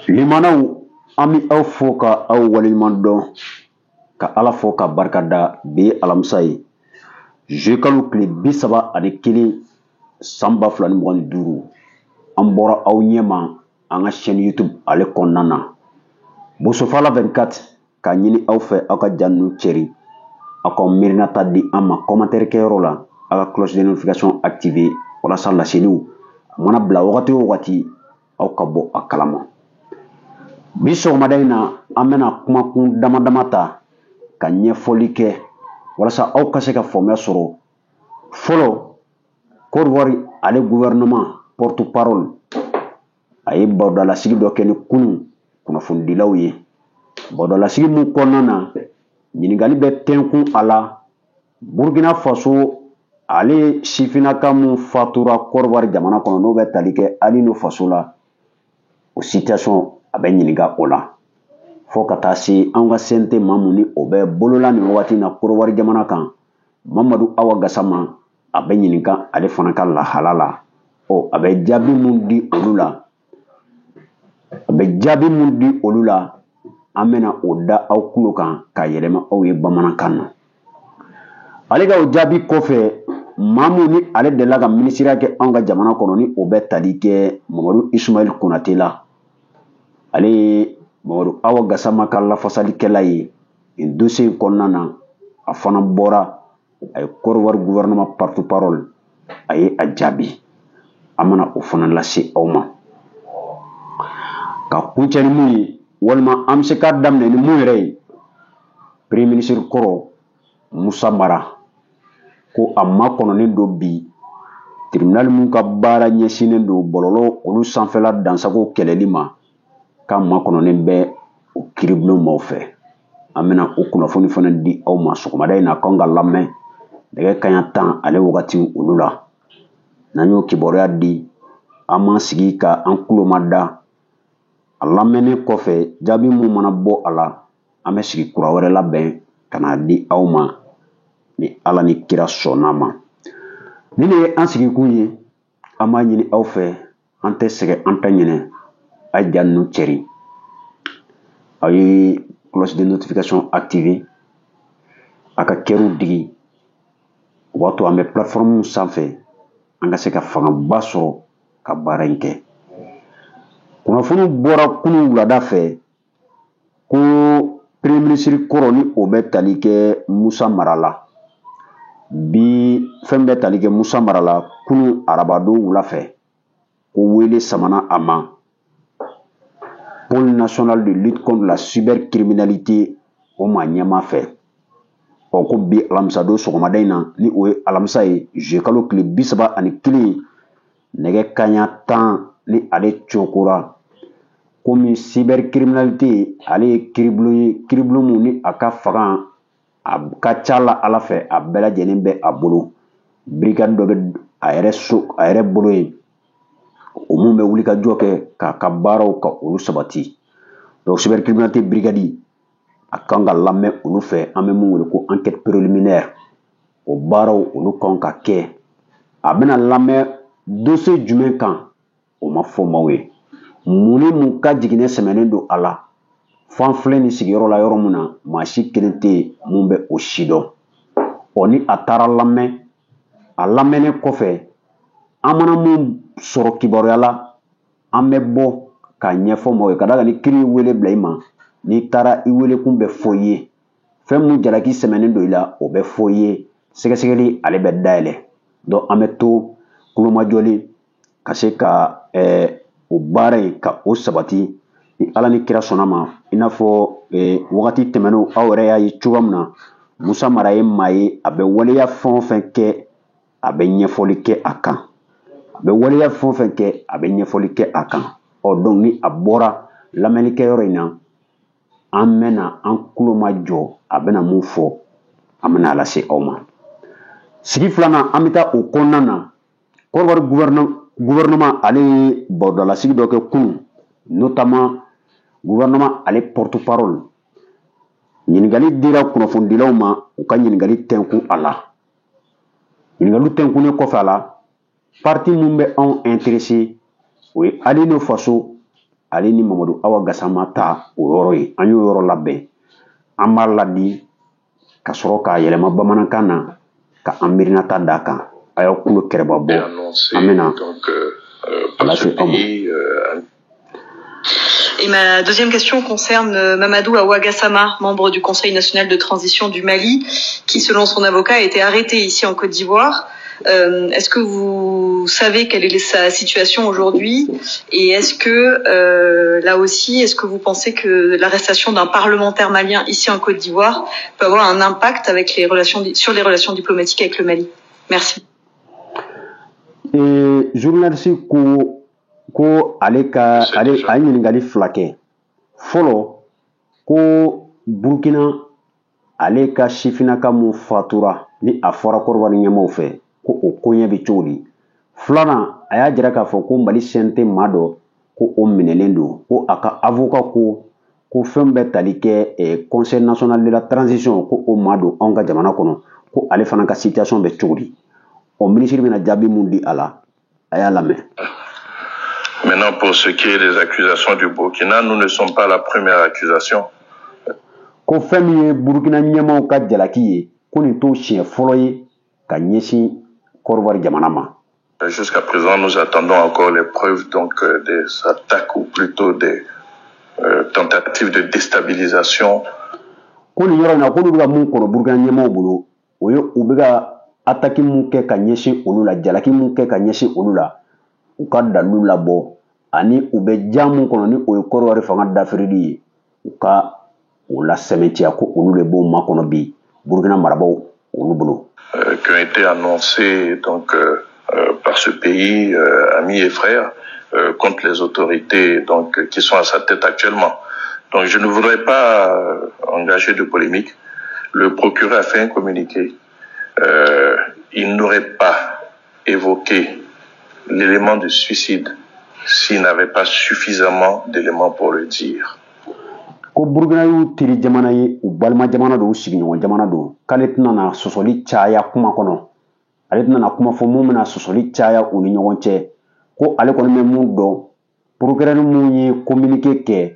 limanaw an bɛ aw fo ka aw waleɲuman dɔn ka ala fo ka barika da bi ye alamisa ye kalo tile 31 san 2025 an bɔra aw ɲɛma an ka chaîne YouTube ale kɔnɔna na Bosofala 24 ka ɲini aw fɛ aw ka jannu cɛri aw ka mirinata di an ma commentaire kɛyɔrɔ la aw ka cloche de notification activer walasa laseliw mana bila wagati o wagati aw ka bɔ a kalama. Bi sɔgɔmada in na an bɛna kumakun dama dama ta ka ɲɛfɔli kɛ walasa aw ka se ka faamuya sɔrɔ. Fɔlɔ Côte d'Ivoire ale gouvernement porte-parole a ye barodalasigi dɔ kɛ ni kunun kunnafonidilaw ye. Barodalasigi mun kɔnɔna na ɲininkali bɛ tɛnkun a la Burkina Faso ale sifinaka mun fatura Côte d'Ivoire jamana kɔnɔ n'o bɛ tali kɛ Ali n'o faso la o situation a bɛ ɲininka o la fo ka taa se an ka CNT maa mun ni o bɛ bolola nin wagati na Côte d'Ivoire jamana kan Mamadu Awa Gassama a bɛ ɲininka ale fana ka lahala la a bɛ jaabi mun di olu la an bɛna o da aw kulo kan ka yɛlɛma aw ye bamanankan na. Ale ka o jaabi kɔfɛ maa mun ni ale delila ka minisiriya kɛ an ka jamana kɔnɔ ni o bɛ tali kɛ Mamadu Ismail Konate la ale ye Mamadu Awa Gassama ka lafasalikɛla ye nin dossier in kɔnɔna na a fana bɔra a ye Côte d'Ivoire gouvernement porte-parole a ye a jaabi an bɛna o fana lase aw ma ka kuncɛ ni mun ye walima an bɛ se k'a daminɛ ni mun yɛrɛ ye premier ministre kɔrɔ Musa Mara ko a makɔnɔnen don bi tribunal mun ka baara ɲɛsinnen don bɔlɔlɔ olu sanfɛla dansago kɛlɛli ma k'a makɔnɔnen bɛ o kiiribulon maaw fɛ an bɛna o kunnafoni fana di aw ma sɔgɔmada in na k'an ka lamɛn nɛgɛ kanɲɛ 10 ale wagati olu la n'an y'o kibaruya di an m'an sigi ka an kulo ma da a lamɛnnen kɔfɛ jaabi mun mana bɔ a la an bɛ sigi kura wɛrɛ labɛn ka n'a di aw ma ni ala ni kira sɔnna ma ni ne ye an sigikun ye an b'a ɲini aw fɛ an tɛ sɛgɛn an tɛ ɲinɛ a ye jan ninnu cɛri aw ye cloche de notification activer a ka kɛriw digi o b'a to an bɛ plateforme sanfɛ an ka se ka fangaba sɔrɔ ka baara in kɛ. Kunnafoni bɔra kunun wulada fɛ ko premier ministre kɔrɔ ni o bɛ tali kɛ Musa Mara la bi fɛn bɛ tali kɛ Musa Mara la kunun arabadon wula fɛ ko wele samana a ma pôle national de lutte contre la cybercriminalité o ma ɲɛma fɛ ko bi alamisadon sɔgɔmada in na ni o ye alamisa ye kalo tile 31 nɛgɛ kanɲɛ 10 ni ale cokora komi cybercriminalité ale ye kiiribulon mun ni a ka fanga a ka ca la ala fɛ a bɛɛ lajɛlen bɛ a bolo brigade dɔ bɛ a yɛrɛ bolo yen o mun bɛ wuli ka jɔ kɛ k'a ka baaraw ka olu sabati donc cybercriminalité brigade a kan ka lamɛn olu fɛ an bɛ mun wele ko enquête préliminaire o baaraw olu kan ka kɛ a bɛna lamɛn dossier jumɛn kan o ma fɔ maaw ye mun ni mun ka jiginɛ sɛmɛnen don a la f'an filɛ nin sigiyɔrɔ la yɔrɔ min na maa si kelen tɛ yen mun bɛ o si dɔn ni a taara lamɛn a lamɛnnen kɔfɛ an mana mun sɔrɔ kibaruya la an bɛ bɔ k'a ɲɛfɔ maaw ye ka d'a kan ni kiiri wele bila i ma n'i taara i welekun bɛ fɔ i ye fɛn mun jalaki sɛmɛnen don i la o bɛ fɔ i ye sɛgɛsɛgɛli ale bɛ dayɛlɛ donc an bɛ to kulomajɔlen ka se ka o baara in ka o sabati ni ala ni kira sɔnna ma i n'a fɔ wagati tɛmɛnenw aw yɛrɛ y'a ye cogoya min na Musa Mara ye maa ye a bɛ waleya fɛn o fɛn kɛ a bɛ ɲɛfɔli kɛ a kan donc ni a bɔra lamɛnnikɛyɔrɔ in na an bɛna an kulo ma jɔ a bɛna mun fɔ an bɛna a lase aw ma. Sigi filanan an bɛ taa o kɔnɔna na Côte d'Ivoire gouvernement ale ye barodalasigi dɔ kɛ kunun notamment gouvernement ale porte-parole ɲininkali dira kunnafonidilaw ma u ka ɲininkali tɛnkun a la ɲininkaliw tɛnkunnen kɔfɛ a la parti mun bɛ anw intéressé o ye Ali n'o faso ale ni Mamadou Awa Gassama ta o yɔrɔ ye an y'o yɔrɔ labɛn an b'a ladi ka sɔrɔ k'a yɛlɛma bamanankan na ka an mirinata d'a kan a y'aw kulo kɛrɛba bɔ an bɛna lase aw ma. Et ma deuxième question concerne Mamadou Awa Gassama, membre du Conseil national de transition du Mali, qui, selon son avocat, a été arrêté ici en Côte d'Ivoire. Est-ce que vous savez quelle est sa situation aujourd'hui? Et est-ce que, là aussi, est-ce que vous pensez que l'arrestation d'un parlementaire malien ici en Côte d'Ivoire peut avoir un impact avec sur les relations diplomatiques avec le Mali? Merci. Journaliste ko ale a ɲininkali fila kɛ fɔlɔ ko Burkina ale ka sifinaka mun fatura ni a fɔra Kɔrɔwari ɲɛmaaw fɛ ko o koɲɛ bɛ cogo di. Filanan a y'a jira k'a fɔ ko Mali CNT maa dɔ ko o minɛlen don ko a ka avocat ko fɛn bɛ tali kɛ Conseil national de la transition ko o maa don anw ka jamana kɔnɔ ko ale fana ka situation bɛ cogo di. O ministre bɛna jaabi mun di a la a y'a lamɛn. Maintenant, pour ce qui est des accusations du Burkina, nous ne sommes pas la première accusation. Ko fɛn min ye Burkina ɲɛmaaw ka jalaki ye ko nin t'o siɲɛ fɔlɔ ye ka ɲɛsin Kɔrɔwari jamana ma. Jusqu'à présent, nous attendons encore les preuves donc des attaques ou plutôt des tentatives de déstabilisation. Ko nin yɔrɔ in na ko n'u bɛ ka mun kɔnɔ Burkina ɲɛmaaw bolo o ye u bɛ ka attaque mun kɛ ka ɲɛsin olu la jalaki mun kɛ ka ɲɛsin olu la u ka dalilu labɔ ani u bɛ ja mun kɔnɔ ni o ye Kɔrɔwari fanga dafirili ye u ka o la sɛmɛntiya ko olu de b'o makɔnɔ bi Burkina marabaw olu bolo. Qui ont été annoncés donc par ce pays ami et frère contre les autorités donc qui sont à sa tête actuellement. Donc je ne voudrais pas engager de polémique. Le procureur a fait un communiqué. Il n'aurait pas évoqué l'élément de suicide s'il n'avait pas suffisamment d'éléments pour le dire. Ko Burkina y'u teri jamana ye u balima jamana do u sigiɲɔgɔn jamana do k'ale tɛna na sɔsɔli caya kuma kɔnɔ ale tɛna na kuma fɔ mun bɛna sɔsɔli caya u ni ɲɔgɔn cɛ ko ale kɔni bɛ mun dɔn procureur mun ye communiqué kɛ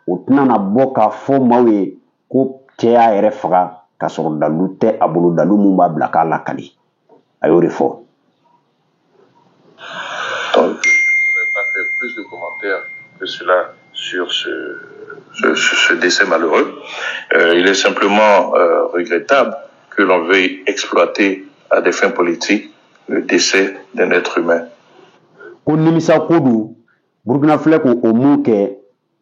o tɛna na bɔ k'a fɔ maaw ye ko cɛ y'a yɛrɛ faga k'a sɔrɔ dalilu tɛ a bolo dalilu mun b'a bila k'a lakali a y'o de fɔ. Donc, je ne vais pas faire plus de commentaires que cela sur ce décès malheureux. Il est simplement regrettable que l'on veuille exploiter à des fins politiques le décès d'un être humain. Ko nimisa ko do Burkina filɛ ko o mun kɛ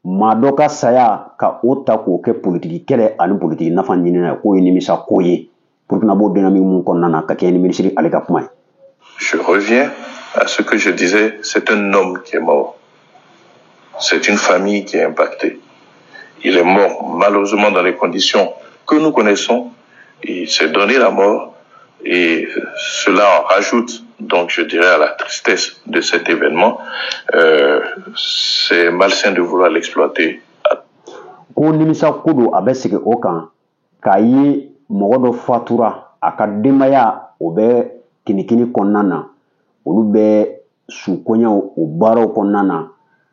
maa dɔ ka saya ka o ta k'o kɛ politiki kɛlɛ ani politiki nafa ɲini na k'o ye nimisa ko ye Burkina b'o dynamique mun kɔnɔna na ka kɛ ni ministre ale ka kuma ye. Je reviens à ce que je disais, c'est un homme qui est mort. C'est une famille qui est impactée. Il est mort malheureusement dans les conditions que nous connaissons. Il s'est donné la mort et cela en rajoute, donc je dirais, à la tristesse de cet événement. C'est malsain de vouloir l'exploiter. Ko nimisa ko do a bɛ sigi o kan k'a ye mɔgɔ dɔ fatura a ka denbaya o bɛ kinikini kɔnɔna na olu bɛ sukoɲɛw o baaraw kɔnɔna na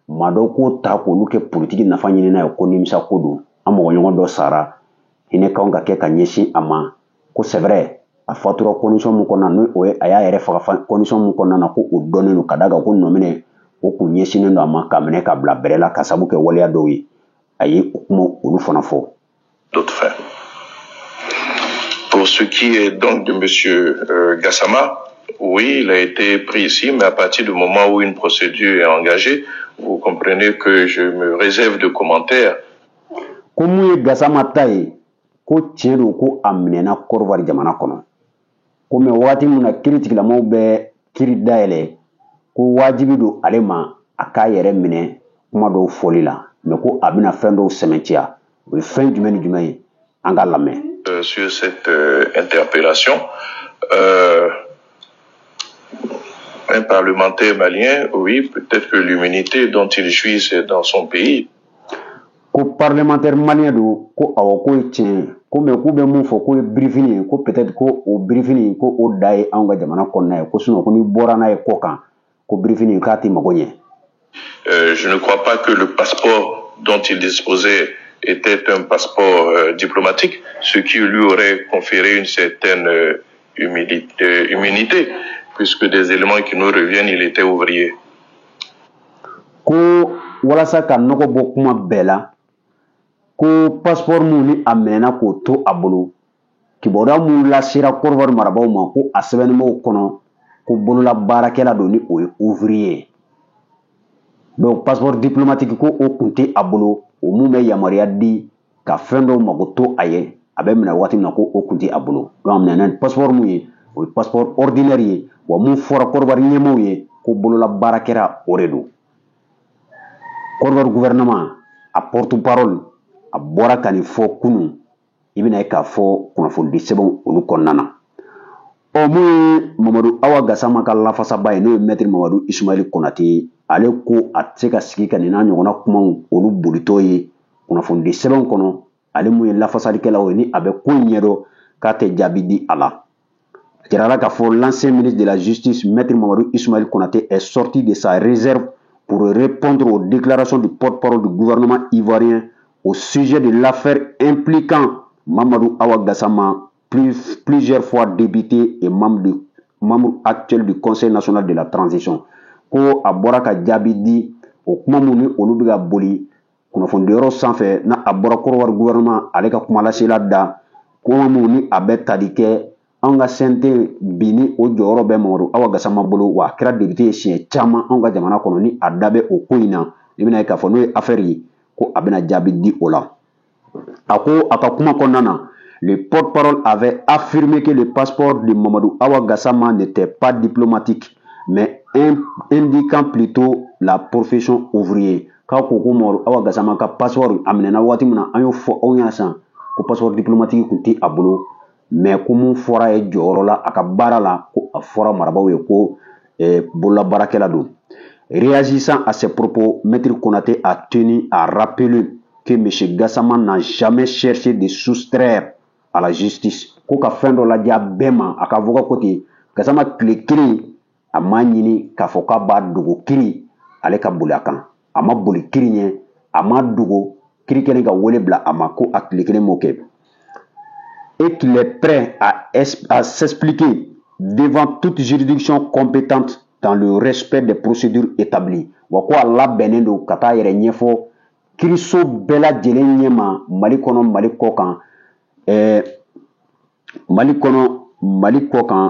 maa dɔ k'o ta k'olu kɛ politiki nafa ɲini na ye ko nimisa ko do an mɔgɔɲɔgɔn dɔ sara hinɛ kan ka kɛ ka ɲɛsin a ma ko c'est vrai a fatura condition mun kɔnɔna na n'o ye a y'a yɛrɛ faga condition mun kɔnɔna na ko o dɔnnen don ka d'a kan ko nɔminɛ o kun ɲɛsinnen don a ma k'a minɛ ka bila bɛrɛ la ka sabu kɛ waleya dɔw ye a ye o kuma olu fana fɔ. D'autres fins. Pour ce qui est donc de monsieur Gassama, oui, il a été pris ici, mais à partir du moment où une procédure est engagée, vous comprenez que je me réserve de commentaires. Ko mun ye Gassama ta ye ko tiɲɛ don ko a minɛna Kɔrɔwari jamana kɔnɔ ko mɛ wagati min na kiiritigilamaw bɛ kiiri dayɛlɛ ko wajibi don ale ma a k'a yɛrɛ minɛ kuma dɔw fɔli la mɛ ko a bɛna fɛn dɔw sɛmɛntiya o ye fɛn jumɛn ni jumɛn ye an ka lamɛn. Sur cette interpellation, un parlementaire malien, oui, peut-être que l'immunité dont il jouit c'est dans son pays. Ko parlementaire malien do ko awɔ ko ye tiɲɛ ko mɛ k'u bɛ mun fɔ ko ye briefing ye ko peut-être ko o briefing ko o da ye anw ka jamana kɔnɔna ye ko sinon ko n'i bɔra n'a ye kɔ kan ko briefing k'a tɛ mago ɲɛ. Je ne crois pas que le passeport dont il disposait était un passeport diplomatique, ce qui lui aurait conféré une certaine immunité, puisque des éléments qui nous reviennent, il était ouvrier. Ko walasa ka nɔgɔ bɔ kuma bɛɛ la ko passeport mun ni a mɛnna k'o to a bolo kibaruya mun lasera Côte d'Ivoire marabaw ma ko a sɛbɛnn'o kɔnɔ ko bolola baarakɛla don ni o ye ouvrier. Donc passeport diplomatique ko o kun tɛ a bolo o mun bɛ yamaruya di ka fɛn dɔw mago to a ye a bɛ minɛ waati min na ko o kun tɛ a bolo. Donc a minɛna passeport mun ye o ye passeport ordinaire ye wa mun fɔra Côte d'Ivoire ɲɛmaaw ye ko bolola baarakɛla o de don. Côte d'Ivoire gouvernement a porte-parole a bɔra ka nin fɔ kunun i bɛna ye k'a fɔ kunnafonidi sɛbɛnw olu kɔnɔna na. Mun ye Mamadu Awa Gassama ka lafasaba ye n'o ye maître Mamadu Ismail Konate ale ko a tɛ se ka sigi ka nin n'a ɲɔgɔnna kumaw olu bolitɔ ye kunnafonidi sɛbɛnw kɔnɔ ale mun ye lafasalikɛlaw ye ni a bɛ ko ɲɛdɔn k'a tɛ jaabi di a la. A jirala k'a fɔ l'ancien ministre de la justice maître Mamadu Ismail Konate est sorti de sa réserve pour répondre aux déclarations du porte-parole du gouvernement ivoirien au sujet de l'affaire impliquant Mamadou Awa Gassama, plusieurs fois député et membre actuel du Conseil national de la transition. Ko a bɔra ka jaabi di o kuma mun ni olu bɛ ka boli kunnafonidiyɔrɔ sanfɛ na a bɔra Côte d'Ivoire gouvernement ale ka kumalasela da kuma mun ni a bɛ tali kɛ an ka CNT bi ni o jɔyɔrɔ bɛ Mamadu Awa Gassama bolo wa a kɛra député ye siɲɛ caman an ka jamana kɔnɔ ni a da bɛ o ko in na i bɛna ye k'a fɔ n'o ye affaire ye ko a bɛna jaabi di o la. A ko a ka kuma kɔnɔna na le porte-parole avait affirmé que le passeport de Mamadou Awa Gassama n'était pas diplomatique mais indiquant plutôt la profession ouvrier. K'a ko ko Mamadou Awa Gassama ka passeport a minɛna waati min na an y'o fɔ aw ɲɛna sisan ko passeport diplomatique kun tɛ a bolo mais ko mun fɔra ye jɔyɔrɔ la a ka baara la ko a fɔra marabaw ye ko bololabaarakɛla don. Réagissant à ces propos, Maître Konaté a tenu à rappeler que M. Gassama n'a jamais cherché de soustraire à la justice. Ko ka fɛn dɔ ladiya bɛɛ ma a ka fɔ ka côté Gassama tile kelen a m'a ɲini k'a fɔ k'a b'a dogo kiri ale ka boli a kan a ma boli kiri ɲɛ a ma dogo kiri kelen ka wele bila a ma ko a tile kelen m'o kɛ et qu'il est prêt à s'expliquer devant toute juridiction compétente dans le respect des procédures établies. Wa ko a labɛnnen don ka taa yɛrɛ ɲɛfɔ kiriso bɛɛ lajɛlen ɲɛma Mali kɔnɔ Mali kɔ kan Mali kɔnɔ Mali kɔ kan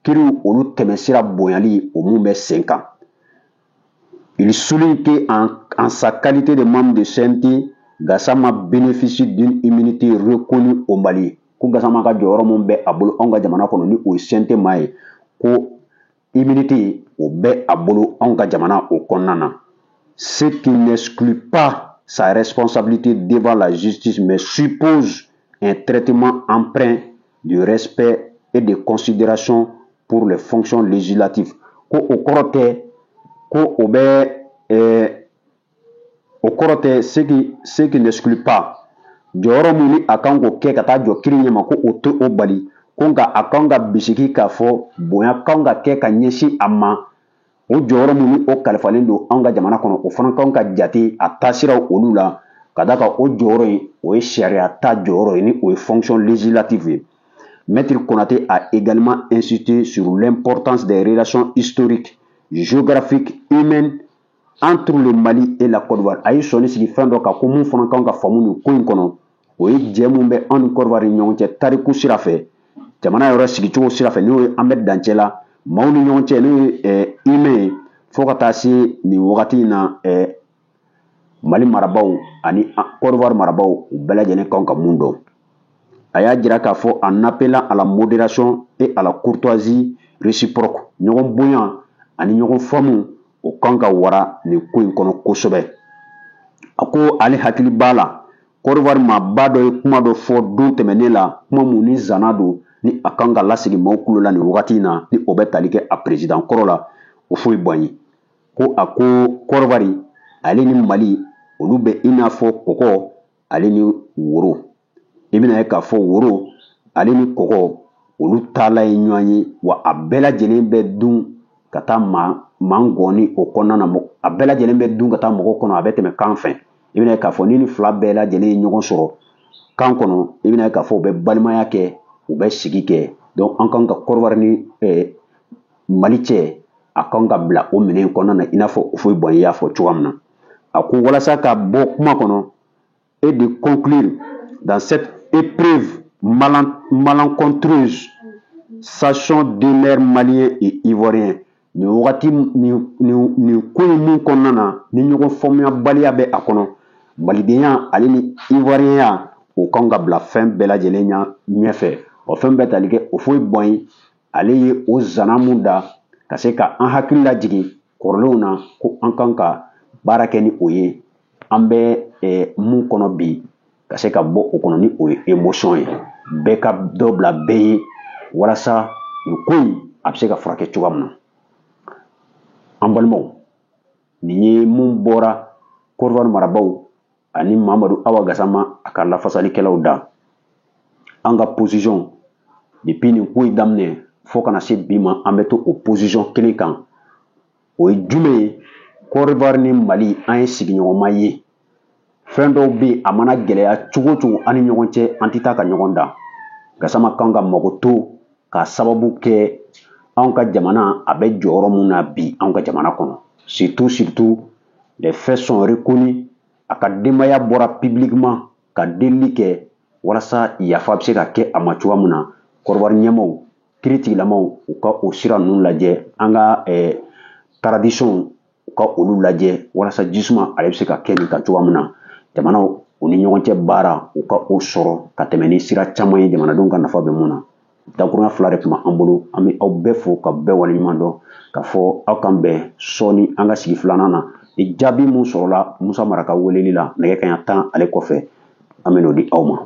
kiriw olu tɛmɛsira bonyali o mun bɛ sen kan. Il souligne que en sa qualité de membre de CNT, Gassama bénéficie d'une immunité reconnue au Mali. Ko Gassama ka jɔyɔrɔ mun bɛ a bolo anw ka jamana kɔnɔ ni o ye CNT maa ye ko immunité o bɛ a bolo anw ka jamana o kɔnɔna na. Ce qui n'exclut pas sa responsabilité devant la justice mais suppose un traitement empreint de respect et de considération pour les fonctions législatives. Ko o kɔrɔ tɛ ko o bɛ o kɔrɔ tɛ ce qui n'exclut pas jɔyɔrɔ mun ni a kan k'o kɛ ka taa jɔ kiri ɲɛma ko o tɛ o bali ko nka a kan ka bisigi k'a fɔ bonya kan ka kɛ ka ɲɛsin a ma o jɔyɔrɔ mun ni o kalifalen don anw ka jamana kɔnɔ o fana kan ka jate a taasiraw olu la ka d'a kan o jɔyɔrɔ in o ye sariya ta jɔyɔrɔ ye ni o ye fonction législative ye. Maître Konaté a également insisté sur l'importance des relations historiques, géographiques, humaines entre le Mali et la Côte d'Ivoire. A ye sɔnni sigi fɛn dɔ kan ko mun fana kan ka faamu nin ko in kɔnɔ o ye jɛ mun bɛ anw ni Côte d'Ivoire ni ɲɔgɔn cɛ tariku sira fɛ jamana yɛrɛ sigicogo sira fɛ n'o ye an bɛ dancɛ la maaw ni ɲɔgɔn cɛ n'o ye humain ye fo ka taa se nin wagati in na Mali marabaw ani Côte d'Ivoire marabaw u bɛɛ lajɛlen kan ka mun dɔn. A y'a jira k'a fɔ en appelant à la modération et à la courtoisie réciproque ɲɔgɔn bonya ani ɲɔgɔn faamu o kan ka wara nin ko in kɔnɔ kosɛbɛ. A ko ale hakili b'a la Côte d'Ivoire maaba dɔ ye kuma dɔ fɔ don tɛmɛnen la kuma mun ni zana don ni a kan ka lasigi maaw tulo la nin wagati in na ni o bɛ tali kɛ a président kɔrɔ la o foyi bɔ an ye ko a ko Côte d'Ivoire ale ni Mali olu bɛ i n'a fɔ kɔgɔ ale ni woro. I bɛna ye k'a fɔ woro ale ni kɔgɔ olu taala ye ɲɔgɔn ye wa a bɛɛ lajɛlen bɛ dun ka taa maa mangoni o kɔnɔna na a bɛɛ lajɛlen bɛ dun ka taa mɔgɔw kɔnɔ a bɛ tɛmɛ kan fɛ i bɛna ye k'a fɔ ni fila bɛɛ lajɛlen ye ɲɔgɔn sɔrɔ kan kɔnɔ i bɛna ye k'a fɔ u bɛ balimaya kɛ u bɛ sigi kɛ donc an kan ka Kɔrɔwari ni Mali cɛ a kan ka bila o minɛn kɔnɔna na i n'a fɔ Ofoyi Boigny y'a fɔ cogoya min na a ko walasa ka bɔ kuma kɔnɔ et de conclure dans cette épreuve malencontreuse sachant demeure malien et ivoirien ni wagati ni ko in mun kɔnɔna na ni ɲɔgɔn faamuyabaliya bɛ a kɔnɔ malidenya ale ni ivoirienya o kan ka bila fɛn bɛɛ lajɛlen ɲɛfɛ o fɛn bɛɛ tali kɛ Ofoyi Boigny ale ye o zana mun da ka se ka an hakili lajigin kɔrɔlenw na ko an kan ka baara kɛ ni o ye an bɛ mun kɔnɔ bi ka se ka bɔ o kɔnɔ ni o ye émotion ye bɛɛ ka dɔ bila bɛɛ ye walasa nin ko in a bɛ se ka furakɛ cogoya min na an balimaw nin ye mun bɔra Kɔrɔwari marabaaw ani Mamadu Awa Gasama a ka lafasalikɛlaw da an ka position depuis nin ko in daminɛ fo kana se bi ma an bɛ to o position kelen kan o ye jumɛn ye Kɔrɔwari ni Mali an ye sigiɲɔgɔnma ye fɛn dɔw bɛ yen a mana gɛlɛya cogo o cogo an ni ɲɔgɔn cɛ an tɛ taa ka ɲɔgɔn da Gasama kan ka mago to k'a sababu kɛ anw ka jamana a bɛ jɔyɔrɔ min na bi anw ka jamana kɔnɔ surtout les faits sont reconnus a ka denbaya bɔra publiquement ka delili kɛ walasa yafa bɛ se ka kɛ a ma cogoya min na Kɔrɔwari ɲɛmaaw kiiritigilamaw u ka o sira ninnu lajɛ an ka tradition u ka olu lajɛ walasa jisuma ale bɛ se ka kɛ nin kan cogoya min na jamanaw u ni ɲɔgɔn cɛ baara u ka o sɔrɔ ka tɛmɛ ni sira caman ye jamanadenw ka nafa bɛ mun na dakurunya fila de tun bɛ an bolo an bɛ aw bɛɛ fo ka bɛɛ waleɲuman dɔn k'a fɔ aw kan bɛn sɔɔni an ka sigi filanan na ni jaabi mun sɔrɔla Musa Mara ka weleli la nɛgɛ kanɲɛ 10 ale kɔfɛ an bɛ n'o di aw ma.